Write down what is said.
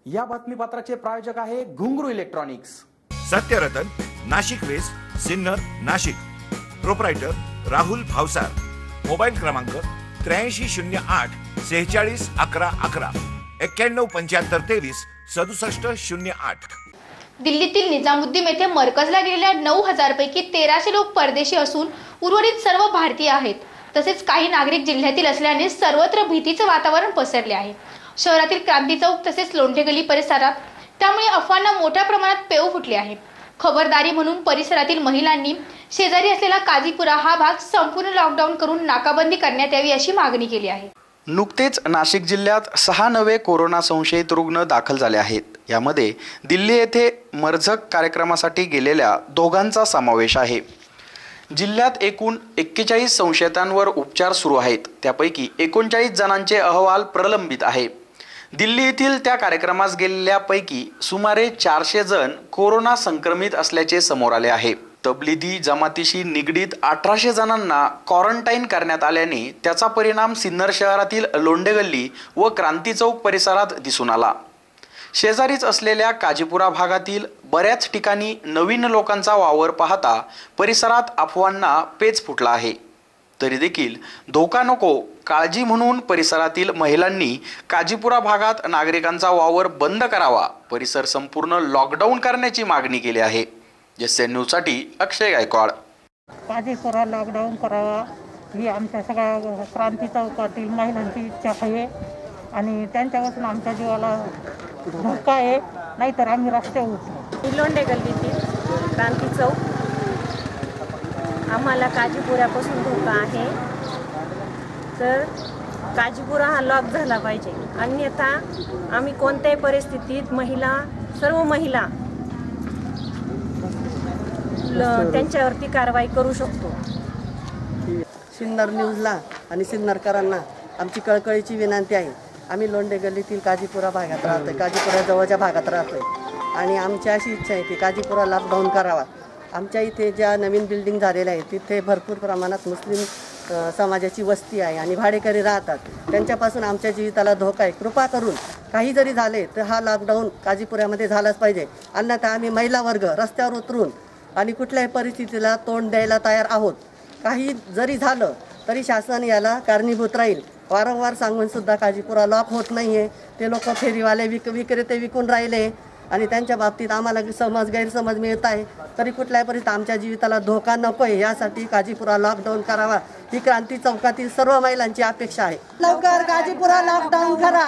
या बातमीपत्राचे प्रायोजक आहे Ghungroo electronics. Satyaratan, Nashik west, Sinnar, Nashik. Proprietor Rahul Bhavsar. Mobile क्रमांक 8308 46 11 11 91 75 23 67 08। दिल्लीतील निजामुद्दीन येथे मरकजला गेलेल्या 9000 पैकी 1300 लोक परदेशी असून उर्वरित सर्व भारतीय आहेत। तसेच काही नागरिक जिल्ह्यातील असल्याने सर्वत्र भीतीचे वातावरण पसरले आहे। शहरातील क्रांती चौक तसेच लोंढे गली परिसरात त्यामुळे अफवांना मोठ्या प्रमाणात पेव फुटले आहे। खबरदारी म्हणून परिसरातील महिलांनी शेजारी असलेला काजीपुरा हा भाग संपूर्ण लॉकडाऊन करून नाकाबंदी करण्यात यावी अशी मागणी केली आहे। नुकतेच नाशिक जिल्ह्यात 6 नवे कोरोना संशयित रुग्ण दाखल झाले आहेत। यामध्ये दिल्ली येथे मरझक कार्यक्रमासाठी गेलेल्या दोघांचा समावेश आहे। जिल्ह्यात एकूण 41 संशयितांवर उपचार सुरू आहेत। त्यापैकी 39 जणांचे अहवाल प्रलंबित आहे। दिल्ली येथील त्या कार्यक्रमास गेलेल्यापैकी सुमारे 400 जण कोरोना संक्रमित असल्याचे समोर आले आहे। तबलिगी जमातीशी निगडीत 1800 जणांना क्वारंटाईन करण्यात आल्याने त्याचा परिणाम सिन्नर शहरातील लोंढे गल्ली व क्रांती चौक परिसरात दिसून आला। शेजारीच असलेल्या काजीपुरा भागातील बऱ्याच ठिकाणी नवीन लोकांचा वावर पाहता परिसरात अफवांना पेच फुटला आहे। तरी देखील धोका नको काळजी म्हणून परिसरातील महिलांनी काजीपुरा भागात नागरिकांचा वावर बंद करावा, परिसर संपूर्ण लॉकडाऊन करण्याची मागणी केली आहे। एसएन न्यूजसाठी अक्षय गायकवाड। काजीपुरा लॉकडाऊन करावा ही आमच्या सगळ्या क्रांती चौकातील महिलांची इच्छा आहे आणि त्यांच्यापासून आमच्या जीवाला धोका आहे, नाहीतर आम्ही रस्त्यावर उतरू। लोंढे गल्लीतील क्रांती चौक आम्हाला काजीपुऱ्यापासून धोका आहे, तर काजीपुरा हा लॉक झाला पाहिजे, अन्यथा आम्ही कोणत्याही परिस्थितीत सर्व महिला त्यांच्यावरती कारवाई करू शकतो। सिन्नर न्यूजला आणि सिन्नरकरांना आमची कळकळीची विनंती आहे। आम्ही लोंढे गल्लीतील काजीपुरा भागात राहतोय, काजीपुरा जवळच्या भागात राहतोय आणि आमची अशी इच्छा आहे की काजीपुरा लॉकडाऊन करावा। आमच्या इथे ज्या नवीन बिल्डिंग झालेल्या आहेत तिथे भरपूर प्रमाणात मुस्लिम समाजाची वस्ती आहे आणि भाडेकरी राहतात, त्यांच्यापासून आमच्या जीविताला धोका आहे। कृपा करून काही जरी झाले तर हा लॉकडाऊन काजीपुऱ्यामध्ये झालाच पाहिजे, अन्यथा आम्ही महिला वर्ग रस्त्यावर उतरून आणि कुठल्याही परिस्थितीला तोंड द्यायला तयार आहोत। काही जरी झालं तरी शासन याला कारणीभूत राहील। वारंवार सांगून सुद्धा काजीपुरा लॉक होत नाही आहे। ते लोक फेरीवाले विक्रेते विकून राहिले आणि त्यांच्या बाबतीत आम्हाला गैरसमज मिळत आहे। तरी कुठल्याही परिस्थितीत आमच्या जीविताला धोका नको आहे, यासाठी काजीपुरा लॉकडाऊन करावा ही क्रांती चौकातील सर्व महिलांची अपेक्षा आहे। लवकर काजीपुरा लॉकडाऊन करा।